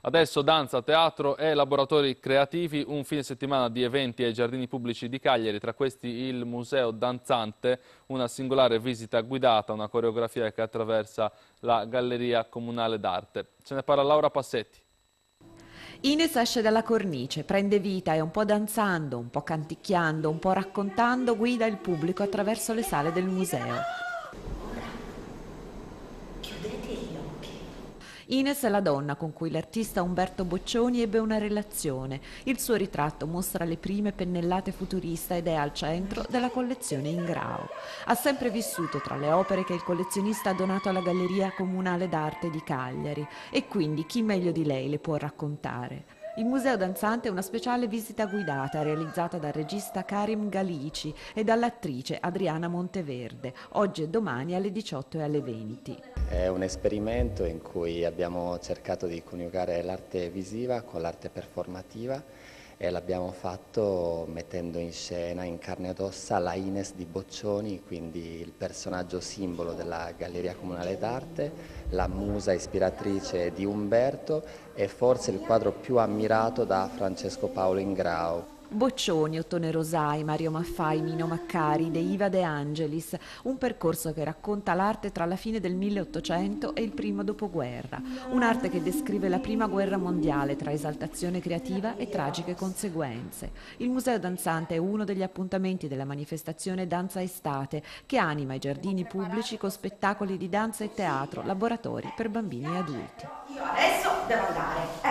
Adesso danza, teatro e laboratori creativi, un fine settimana di eventi ai giardini pubblici di Cagliari, tra questi il Museo Danzante, una singolare visita guidata, una coreografia che attraversa la Galleria Comunale d'Arte. Ce ne parla Laura Passetti. Ines esce dalla cornice, prende vita e un po' danzando, un po' canticchiando, un po' raccontando, guida il pubblico attraverso le sale del museo. Chiudete gli occhi. Ines è la donna con cui l'artista Umberto Boccioni ebbe una relazione. Il suo ritratto mostra le prime pennellate futurista ed è al centro della collezione Ingrao. Ha sempre vissuto tra le opere che il collezionista ha donato alla Galleria Comunale d'Arte di Cagliari e quindi chi meglio di lei le può raccontare. Il Museo Danzante è una speciale visita guidata realizzata dal regista Karim Galici e dall'attrice Adriana Monteverde, oggi e domani alle 18 e alle 20. È un esperimento in cui abbiamo cercato di coniugare l'arte visiva con l'arte performativa e l'abbiamo fatto mettendo in scena in carne ed ossa la Ines di Boccioni, quindi il personaggio simbolo della Galleria Comunale d'Arte, la musa ispiratrice di Umberto e forse il quadro più ammirato da Francesco Paolo Ingrao. Boccioni, Ottone Rosai, Mario Maffai, Mino Maccari, De Iva De Angelis, un percorso che racconta l'arte tra la fine del 1800 e il primo dopoguerra, un'arte che descrive la prima guerra mondiale tra esaltazione creativa e tragiche conseguenze. Il Museo Danzante è uno degli appuntamenti della manifestazione Danza Estate, che anima i giardini pubblici con spettacoli di danza e teatro, laboratori per bambini e adulti. Io adesso devo andare.